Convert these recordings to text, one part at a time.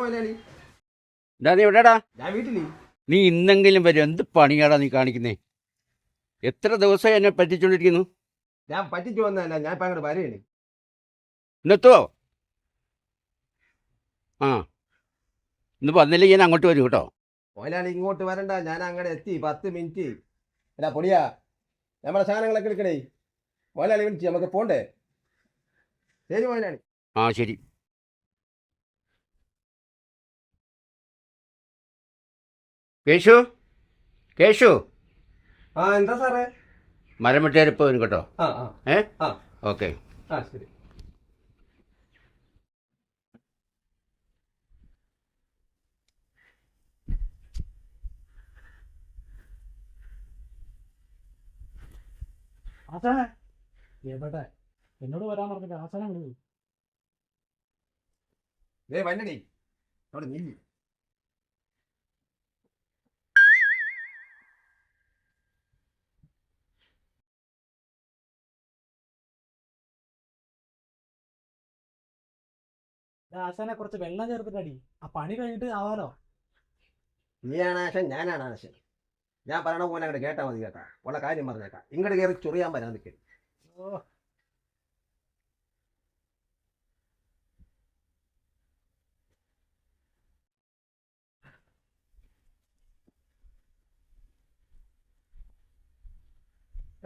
മുതലാളി. നീ എവിടെടാ? ഞാൻ വീട്ടില്. നീ ഇന്നെങ്കിലും വരും. എന്ത് പണിയാടാ നീ കാണിക്കുന്നേ? എത്ര ദിവസമായി എന്നെ പറ്റിച്ചോണ്ടിരിക്കുന്നു? ഞാൻ പറ്റിച്ചു വന്നതല്ല, ഞാൻ ഇപ്പൊ അങ്ങോട്ട് വരെയാണ്. ഇന്നെത്തുവോ? ആ, ഇന്ന് വന്നില്ലെങ്കിൽ ഞാൻ അങ്ങോട്ട് വരും കേട്ടോ. മുതലാളി ഇങ്ങോട്ട് വരണ്ട, ഞാൻ അങ്ങോട്ട് എത്തി. 10 മിനിറ്റ്. അല്ല പൊടിയാ, നമ്മുടെ സാധനങ്ങളൊക്കെ എടുക്കണേ. മുതലാളി വിളിച്ച് നമുക്ക് പോണ്ടേ? ശരി മുതലാളി. ആ ശരി. കേശു, കേശു. ആ എന്താ സാറേ? മരം വെട്ടിയാരിപ്പോ വരും കേട്ടോ. ആ ആ ആ ഓക്കെ. ആ ശരി. ആശാനെ എവിടെ? എന്നോട് വരാൻ പറഞ്ഞിട്ട് ആശാനെ വിളി. വന്നടി അവിടെ നീ. ആശാനെ കുറച്ച് വെള്ളം ചേർത്തിട്ടടി, ആ പണി കഴിഞ്ഞിട്ട് ആവാലോ. നീയാണ് ആശൻ, ഞാനാണ് ആശൻ. ഞാൻ പറയണ പോലെ അങ്ങോട്ട് കേട്ടാ മതി. കേട്ടാ ഉള്ള കാര്യം പറഞ്ഞേക്കാം. ഇങ്ങോട്ട് കയറി ചൊറിയാൻ വരാൻ നിൽക്കും. ഓ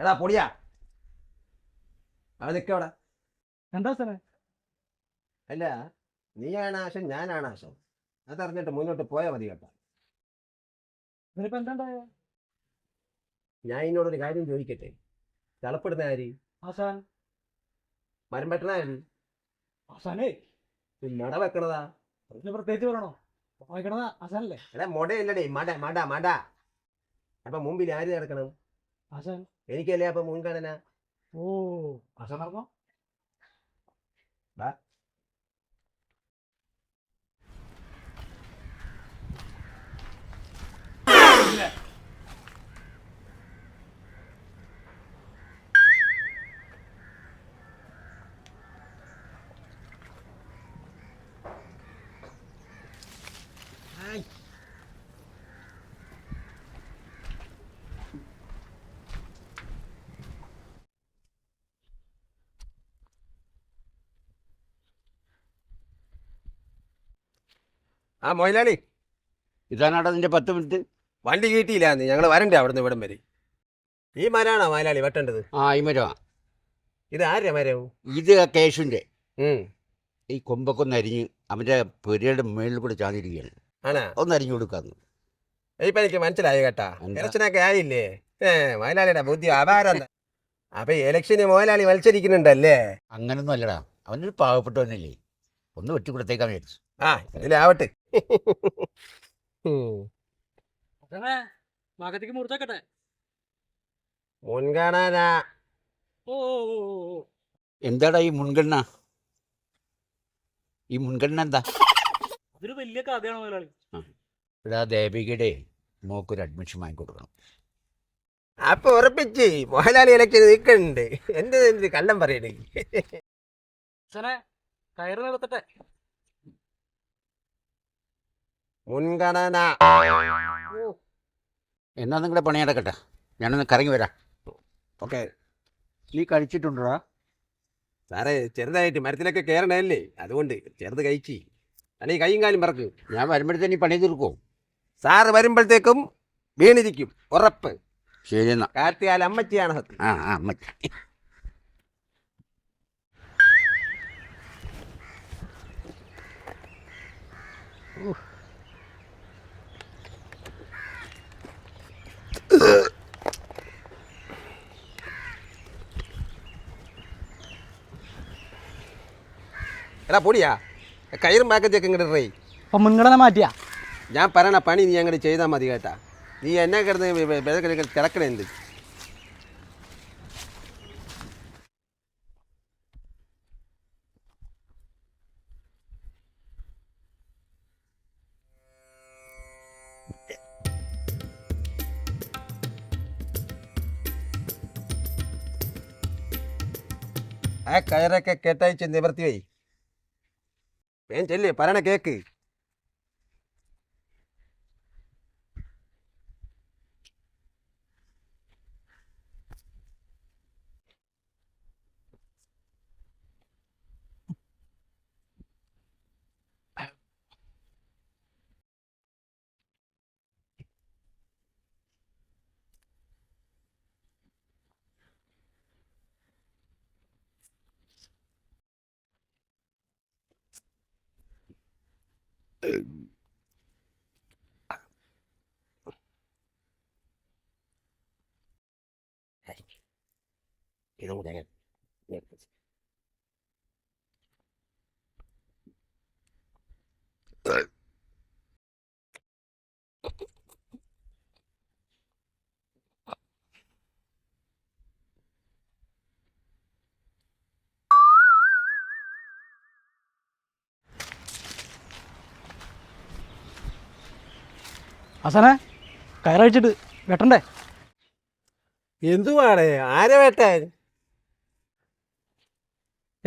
എടാ പൊടിയാ, അത് നിൽക്കവിടെ. എന്താ സാറേ? അല്ല, നീയാണ് ആശൻ, ഞാനാണ് ആശൻ. അതറിഞ്ഞിട്ട് മുന്നോട്ട് പോയാൽ മതി. കേട്ടാ ഇതിനിപ്പോ എന്താണ്ടായ? ഞാൻ എന്നോടൊരു കാര്യം ചോദിക്കട്ടെ? തളപ്പെടുന്ന ആര്? ആശാൻ. മരം വെട്ടണ ആര്? ആശാനേ മട വെക്കണതാ? ഇതിന് പ്രത്യേകിച്ച് പറയണോ? വായിക്കണതാ ആശാനല്ലേ? എടാ മൊടയല്ലടേ, മട മട മട. അപ്പൊ മുമ്പിൽ ആര് നടക്കണം? ആശാൻ. എനിക്കല്ലേ അപ്പൊ മുൻഗണന. ഓ ആശാൻ നടന്നോ? ആ മൊയിലാളി, ഇതാനാടാ നിന്റെ 10 മിനിറ്റ്. വണ്ടി കീട്ടിയില്ലാന്ന്. ഞങ്ങൾ വരണ്ടേ അവിടുന്ന് ഇവിടം വരെ? ഈ മരാണോ മൊയിലാളി വെട്ടേണ്ടത്? ആ ഈ മരമാ. ഇത് ആരുടെ മരവും? ഇത് കേശുവിൻ്റെ. ഈ കൊമ്പൊക്കെ ഒന്ന് അരിഞ്ഞ് അവൻ്റെ പുരയുടെ മേളിൽ കൂടെ ചാന്നിരിക്കുകയാണ്. ആണാ? ഒന്ന് അരിഞ്ഞു കൊടുക്കാന്ന്. ഇപ്പൊ എനിക്ക് മനസ്സിലായി കേട്ടാ. ഇലക്ഷനൊക്കെ ആയില്ലേ? മൊയിലാളിയുടെ ബുദ്ധി അപാരം. അപ്പൊ ഇലക്ഷന് മൊയിലാളി മത്സരിക്കുന്നുണ്ടല്ലേ? അങ്ങനൊന്നും അല്ലടാ, അവനൊരു പാവപ്പെട്ടവനല്ലേ, ഒന്ന് വെട്ടിക്കൊടുത്തേക്കാൻ വിചാരിച്ചു. ആ ഇതിലാവട്ടെ. ആശാനെ മകത്തേക്ക് മുറിച്ചേക്കട്ടെ. മുൻഗണന. ഓ എന്താടാ ഈ മുൻഗണന? ഈ മുൻഗണന എന്താ? അതൊരു വലിയ കഥയാണ് മുതലാളി. ഇവിടെ ദേവികയുടെ മോക്കൊരു അഡ്മിഷൻ വാങ്ങിക്കൊടുക്കണം. അപ്പൊ ഉറപ്പിച്ച് മൊയിലാളി ഇലക്ഷൻ നിൽക്കുന്നുണ്ട്. എന്ത് കള്ളം പറയണേ? ആശാനെ കയറ് നിർത്തട്ടെ. മുൻഗണന. എന്നാ നിങ്ങളുടെ പണി നടക്കട്ടെ, ഞാനൊന്ന് കറങ്ങി വരാം. ഓക്കെ. നീ കഴിച്ചിട്ടുണ്ടോടാ? സാറേ ചെറുതായിട്ട് മരത്തിലൊക്കെ കയറണല്ലേ, അതുകൊണ്ട് ചെറുത് കഴിച്ച്. അല്ലെ കൈയും കാലും പറക്ക്. ഞാൻ വരുമ്പോഴത്തേന് പണി തീർക്കുമോ? സാറ് വരുമ്പോഴത്തേക്കും വീണിരിക്കും, ഉറപ്പ്. ശരി എന്നാ. കാർത്തിയാൽ അമ്മച്ചിയാണ് സത്യം. ആ ആ മതി. എടാ പൊടിയാ, കയറും പാക്കത്തൊക്കെ ഇങ്ങോട്ട് റേ. അപ്പൊ മുൻഗണന മാറ്റിയാ? ഞാൻ പറയണ പണി നീ അങ്ങോട്ട് ചെയ്താൽ മതി കേട്ടാ. നീ എന്നെ കിടന്ന് തിളക്കണേന്ത്? ആ കയറൊക്കെ കെട്ടയച്ച് നിവർത്തി വൈ. വേൻ ചെല്ലേ, പറയണ കേക്ക്. ഇതും കൂടെ അങ്ങ് ഹസനെ കയറഴിച്ചിട്ട് വെട്ടണ്ടേ? എന്തുവാണ് ആരെ വേട്ടാൻ?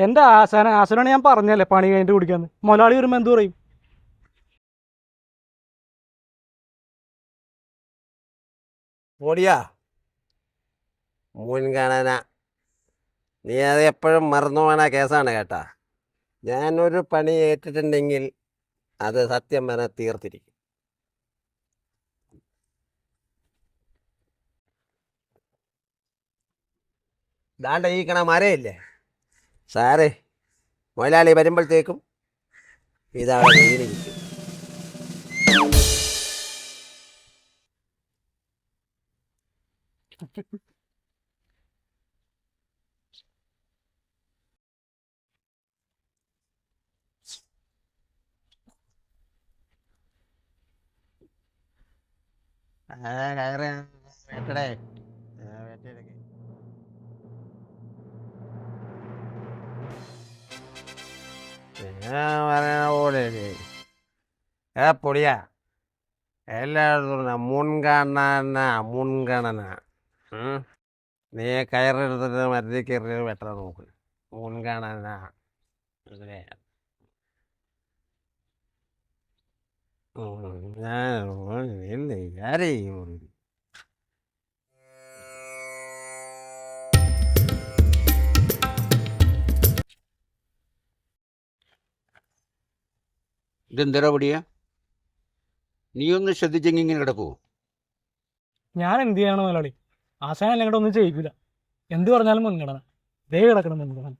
എൻ്റെ ആസനാണ് ഞാൻ പറഞ്ഞല്ലേ പണി കഴിഞ്ഞിട്ട് കുടിക്കാന്ന്. മുതലാളി വരുമ്പോൾ എന്ത് പറയും? പൊടിയാ മുൻഗണന, നീ അത് എപ്പോഴും മറന്നു പോണ കേസാണ് കേട്ടാ. ഞാനൊരു പണി ഏറ്റിട്ടുണ്ടെങ്കിൽ അത് സത്യം പറഞ്ഞാൽ തീർത്തിരിക്കും. ദാണ്ട ഈ കണ മരയില്ലേ സാറേ, മുതലാളി വരുമ്പോഴത്തേക്കും ഇതവിടെ വീണിരിക്കും. കയറ് വെട്ടടേ, വെട്ടിയെടുക്ക്. ഞാൻ പറയണ പോലെ പൊടിയാ, എല്ലായിടത്തും മുൻഗണന മുൻഗണന. നീ കയറെടുത്തിട്ട് മരുതി കയറി വെട്ടാൻ നോക്ക്. മുൻഗണന അങ്ങനെ. ഞാൻ ഇല്ലേ ആരെയും ഇതെന്തരാ പൊടിയാ? നീ ഒന്ന് ശ്രദ്ധിച്ചെങ്കിൽ ഇങ്ങനെ കിടക്കുമോ? ഞാൻ എന്ത് ചെയ്യണം മുതലാളി? ആശാനല്ല ഇങ്ങോട്ട് ഒന്നും ചെയ്യിക്കില്ല. എന്ത് പറഞ്ഞാലും മുൻഗണന. ദേ കിടക്കണം മുൻഗണന.